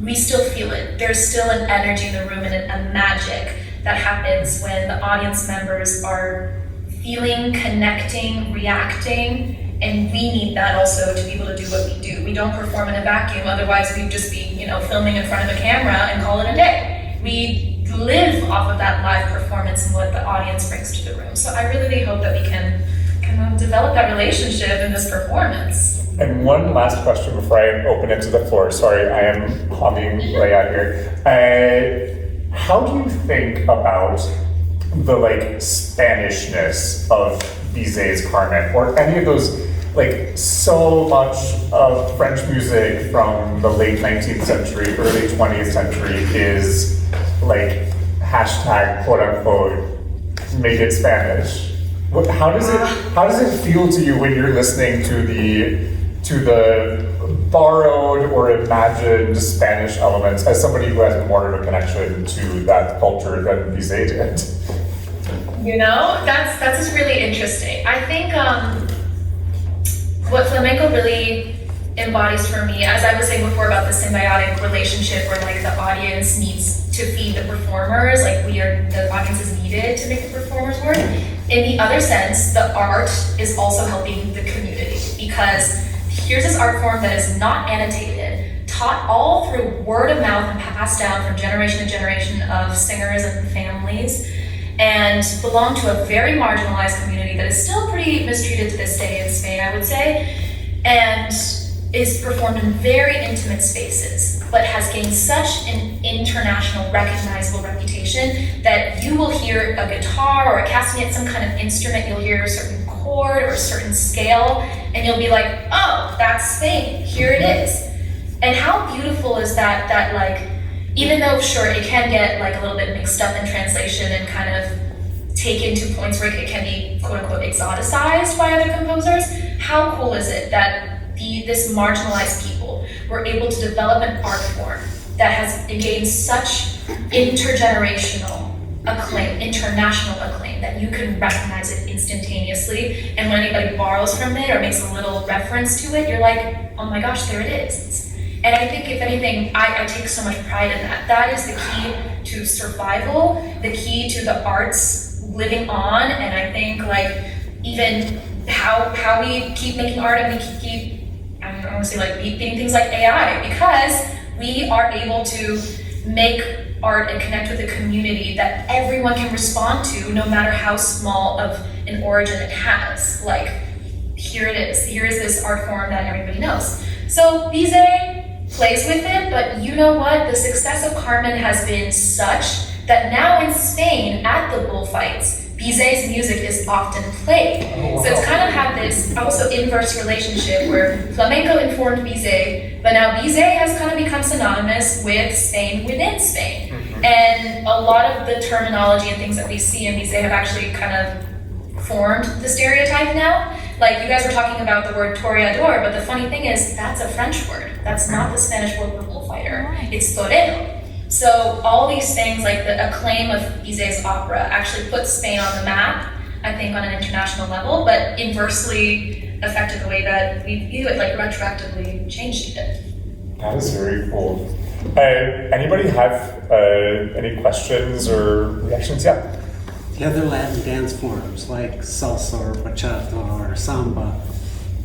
we still feel it. There's still an energy in the room and a magic that happens when the audience members are feeling, connecting, reacting, and we need that also to be able to do what we do. We don't perform in a vacuum, otherwise we'd just be, filming in front of a camera and call it a day. We live off of that live performance and what the audience brings to the room. So I really hope that we can kind of develop that relationship in this performance. And one last question before I open it to the floor. Sorry, I am hogging layout here. How do you think about the Spanishness of Bizet's Carmen, or any of those, so much of French music from the late 19th century, early 20th century is hashtag quote unquote make it Spanish. How does it feel to you when you're listening to the borrowed or imagined Spanish elements as somebody who has more of a connection to that culture than Bizet did? That's just really interesting. I think what flamenco really embodies for me, as I was saying before about the symbiotic relationship where the audience needs to feed the performers, the audience is needed to make the performers work. In the other sense, the art is also helping the community, because here's this art form that is not annotated, taught all through word of mouth and passed down from generation to generation of singers and families, and belong to a very marginalized community that is still pretty mistreated to this day in Spain, I would say, and is performed in very intimate spaces, but has gained such an international recognizable reputation that you will hear a guitar or a castanet, some kind of instrument, you'll hear a certain chord or a certain scale, and you'll be like, oh, that's Spain, here it is. And how beautiful is that even though, sure, it can get a little bit mixed up in translation and kind of taken to points where it can be quote unquote exoticized by other composers, how cool is it that this marginalized people were able to develop an art form that has gained such intergenerational acclaim, international acclaim, that you can recognize it instantaneously, and when anybody borrows from it or makes a little reference to it, you're like, oh my gosh, there it is. And I think, if anything, I take so much pride in that. That is the key to survival, the key to the arts living on, and I think even how we keep making art, and we keep I don't want to say beating things like AI, because we are able to make art and connect with a community that everyone can respond to, no matter how small of an origin it has. Here it is. Here is this art form that everybody knows. So Bizet plays with it, but you know what? The success of Carmen has been such that now in Spain, at the bullfights, Bizet's music is often played. Oh, wow. So it's kind of had this also inverse relationship where flamenco informed Bizet, but now Bizet has kind of become synonymous with Spain within Spain. Mm-hmm. And a lot of the terminology and things that we see in Bizet have actually kind of formed the stereotype now. You guys were talking about the word toreador, but the funny thing is that's a French word. That's not the Spanish word for bullfighter. It's torero. So all these things, the acclaim of Bizet's opera, actually put Spain on the map, I think, on an international level, but inversely affected the way that we view it, retroactively changed it. That is very cool. Anybody have any questions or reactions? Yeah. The other Latin dance forms like salsa or bachata or samba,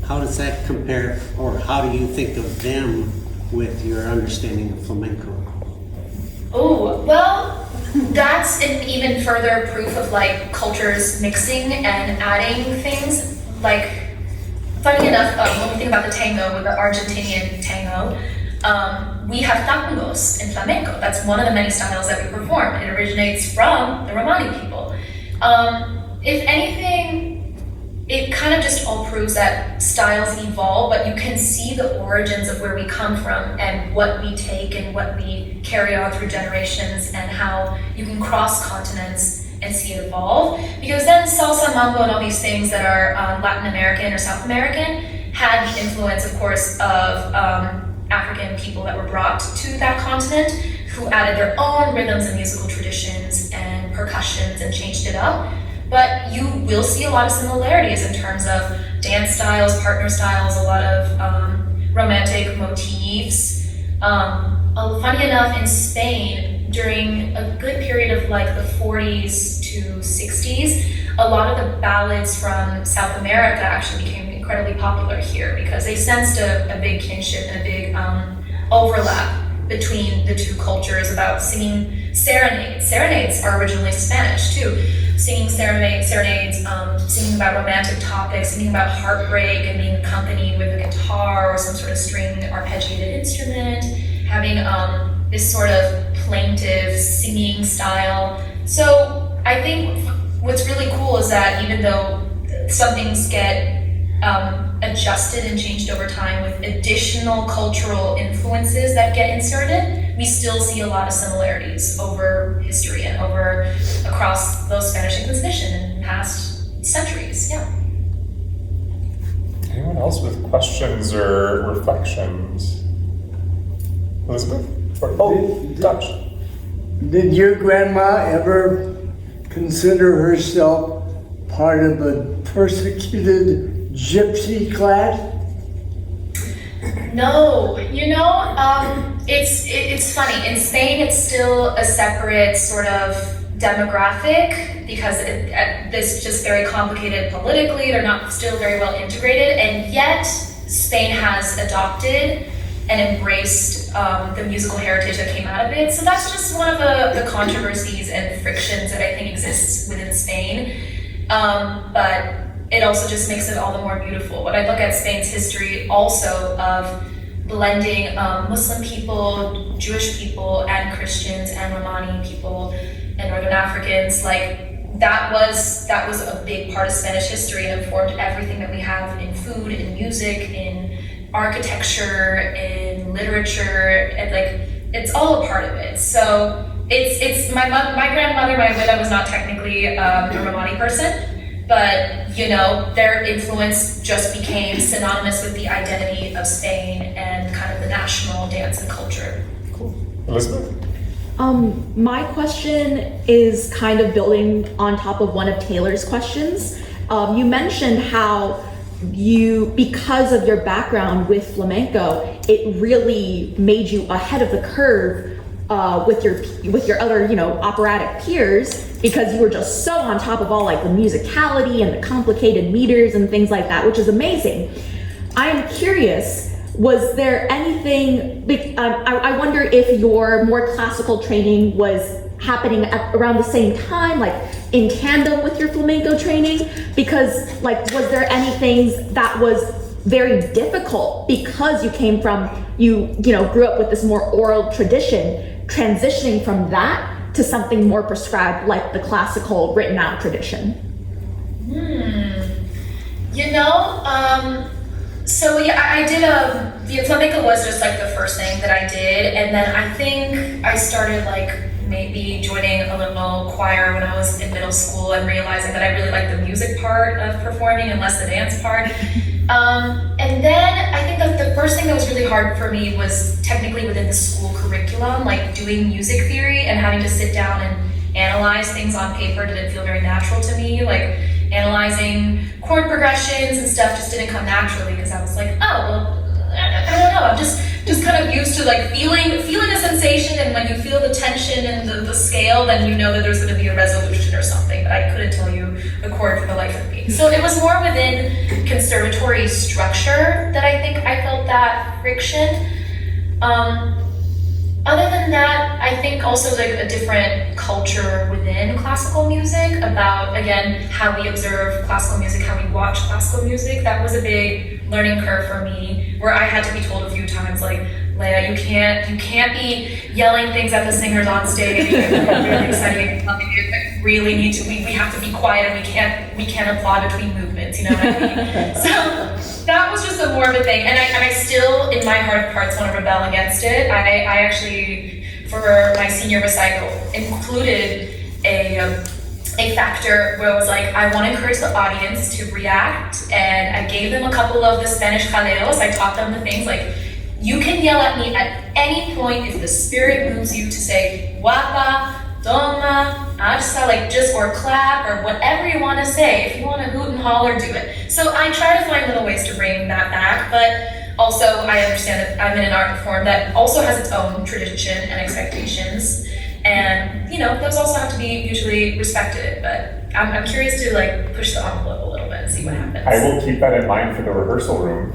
how does that compare, or how do you think of them with your understanding of flamenco? Oh, well, that's an even further proof of like cultures mixing and adding things. Like, funny enough, when we think about the tango, with the Argentinian tango, we have tangos in flamenco. That's one of the many styles that we perform. It originates from the Romani people. If anything, it kind of just all proves that styles evolve, but you can see the origins of where we come from and what we take and what we carry on through generations, and how you can cross continents and see it evolve. Because then salsa, mambo, and all these things that are Latin American or South American had the influence, of course, of African people that were brought to that continent, who added their own rhythms and musical traditions and percussions and changed it up. But you will see a lot of similarities in terms of dance styles, partner styles, a lot of romantic motifs. Funny enough, in Spain, during a good period of like the 40s to 60s, a lot of the ballads from South America actually became incredibly popular here because they sensed a big kinship and a big overlap between the two cultures about singing serenades. Serenades are originally Spanish too. Singing serenades, singing about romantic topics, singing about heartbreak and being accompanied with a guitar or some sort of string arpeggiated instrument, having this sort of plaintive singing style. So I think what's really cool is that even though some things get adjusted and changed over time with additional cultural influences that get inserted, we still see a lot of similarities over history and across those Spanish Inquisition and past centuries. Yeah. Anyone else with questions or reflections? Elizabeth? Dutch. Did your grandma ever consider herself part of a persecuted gypsy class? No, it's funny. In Spain, it's still a separate sort of demographic because it's just very complicated politically. They're not still very well integrated, and yet Spain has adopted and embraced the musical heritage that came out of it. So that's just one of the controversies and frictions that I think exists within Spain. But it also just makes it all the more beautiful. When I look at Spain's history also of blending Muslim people, Jewish people, and Christians, and Romani people, and Northern Africans, like that was a big part of Spanish history and informed everything that we have in food, in music, in architecture, in literature, and like it's all a part of it. So it's my grandmother, my widow, was not technically a Romani person, but their influence just became synonymous with the identity of Spain and kind of the national dance and culture. Cool. Elizabeth? My question is kind of building on top of one of Taylor's questions. You mentioned how because of your background with flamenco, it really made you ahead of the curve with your other operatic peers, because you were just so on top of all like the musicality and the complicated meters and things like that, which is amazing. I am curious, was there anything, I wonder if your more classical training was happening around the same time, like in tandem with your flamenco training? Because like, was there anything that was very difficult because you came from, grew up with this more oral tradition, transitioning from that to something more prescribed like the classical written out tradition? So yeah, I did the flamenco was just like the first thing that I did, and then I think I started like maybe joining a little choir when I was in middle school and realizing that I really liked the music part of performing and less the dance part. And then I think that the first thing that was really hard for me was technically within the school curriculum, like doing music theory and having to sit down and analyze things on paper didn't feel very natural to me. Like analyzing chord progressions and stuff just didn't come naturally because I was like, I don't know, I'm just kind of used to like feeling a sensation, and when you feel the tension and the scale, then you know that there's going to be a resolution or something, but I couldn't tell you a chord for the life of me. So it was more within conservatory structure that I think I felt that friction. Other than that, I think also like a different culture within classical music about, again, how we observe classical music, how we watch classical music. That was a big learning curve for me, where I had to be told a few times, like, Leia, you can't be yelling things at the singers on stage. Really exciting. We really need to. We have to be quiet, and we can't applaud between movements. You know what I mean? So that was just a more of a thing, and I still, in my heart of hearts, want to rebel against it. I actually, for my senior recital, included a factor where I was like, I want to encourage the audience to react, and I gave them a couple of the Spanish jaleos. I taught them the things like, you can yell at me at any point if the spirit moves you to say guapa, toma, arsa, like just, or clap, or whatever you want to say. If you want to hoot and holler, do it. So I try to find little ways to bring that back, but also I understand that I'm in an art form that also has its own tradition and expectations. And, you know, those also have to be mutually respected, but I'm curious to like push the envelope a little bit and see what happens. I will keep that in mind for the rehearsal room.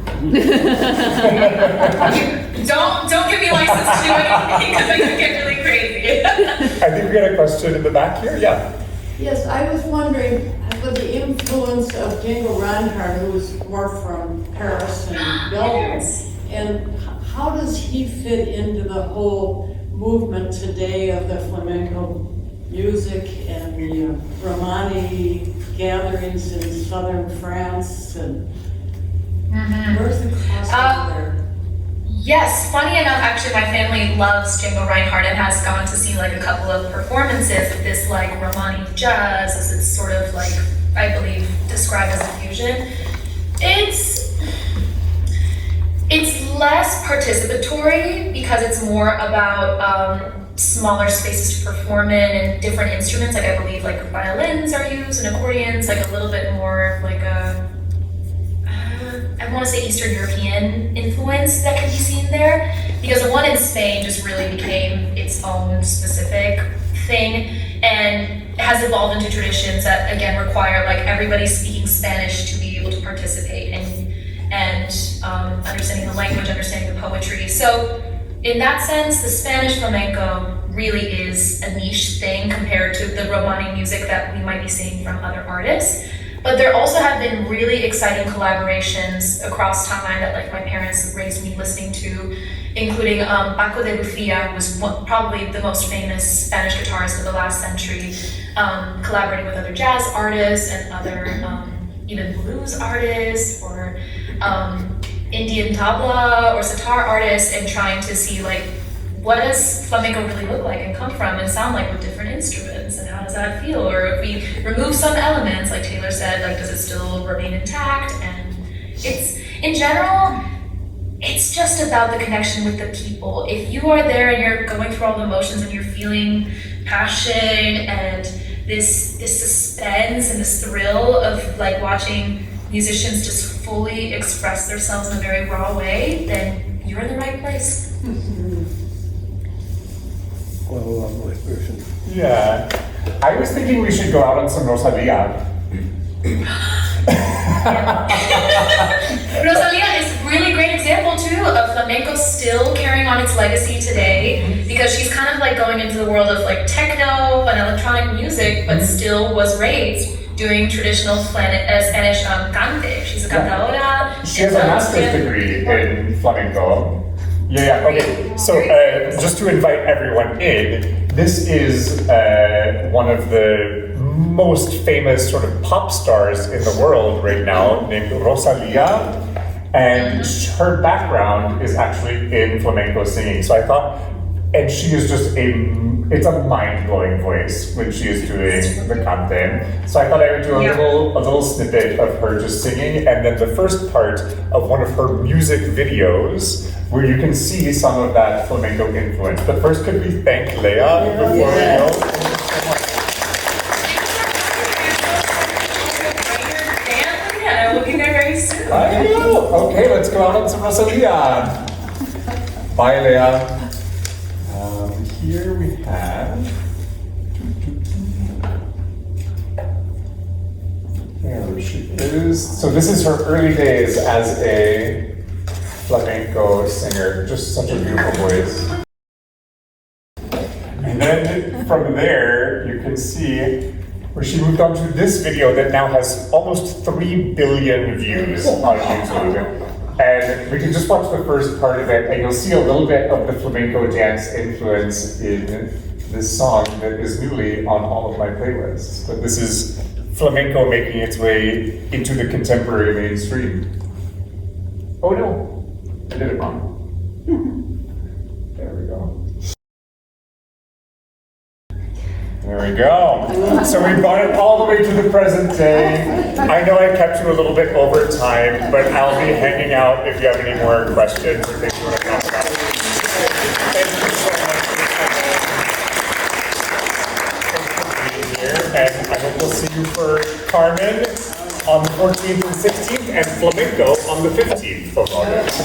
Don't give me license to do anything because I could get really crazy. I think we got a question in the back here, yeah. Yes, I was wondering about the influence of Django Reinhardt, who was more from Paris and Belgium, and how does he fit into the whole movement today of the flamenco music and the Romani gatherings in southern France, and where's the cost there? Yes, funny enough, actually my family loves Django Reinhardt and has gone to see like a couple of performances of this like Romani jazz, as it's sort of like, I believe, described as a fusion. It's less participatory because it's more about smaller spaces to perform in and different instruments. Like I believe like violins are used and accordions, like a little bit more like a, I want to say Eastern European influence that can be seen there. Because the one in Spain just really became its own specific thing and has evolved into traditions that again require like everybody speaking Spanish to be able to participate and understanding the language, understanding the poetry. So in that sense, the Spanish flamenco really is a niche thing compared to the Romani music that we might be seeing from other artists. But there also have been really exciting collaborations across time that like my parents raised me listening to, including Paco de Lucia, who was probably the most famous Spanish guitarist of the last century, collaborating with other jazz artists and other even blues artists or Indian tabla or sitar artists, and trying to see like, what does flamenco really look like and come from and sound like with different instruments, and how does that feel? Or if we remove some elements, like Taylor said, like does it still remain intact? And it's, in general, it's just about the connection with the people. If you are there and you're going through all the emotions and you're feeling passion and this suspense and this thrill of like watching musicians just fully express themselves in a very raw way, then you're in the right place. Yeah. I was thinking we should go out on some Rosalia. Rosalia is a really great example too of flamenco still carrying on its legacy today, because she's kind of like going into the world of like techno and electronic music, but still was raised doing traditional Spanish cante. She's a cantadora. She has a master's degree in flamenco. Yeah, okay. So just to invite everyone in, this is one of the most famous sort of pop stars in the world right now, named Rosalia, and her background is actually in flamenco singing. So I thought, and she is just it's a mind-blowing voice when she is doing the cante. So I thought I would do a little snippet of her just singing, and then the first part of one of her music videos where you can see some of that flamenco influence. But first, could we thank Leia before we go? I will be there very soon. I know. Okay, let's go out on some Rosalia. Bye, Leia. Here we have. There she is. So this is her early days as a flamenco singer. Just such a beautiful voice. from there, you can see where she moved on to this video that now has almost 3 billion views on YouTube. And we can just watch the first part of it, and you'll see a little bit of the flamenco dance influence in this song that is newly on all of my playlists. But this is flamenco making its way into the contemporary mainstream. Oh no, I did it wrong. There we go. There we go. So we brought it all the way to the present day. I know I kept you a little bit over time, but I'll be hanging out if you have any more questions or things you want to talk about. Thank you so much for being here, and I hope we'll see you for Carmen on the 14th and 16th, and Flamenco on the 15th of August.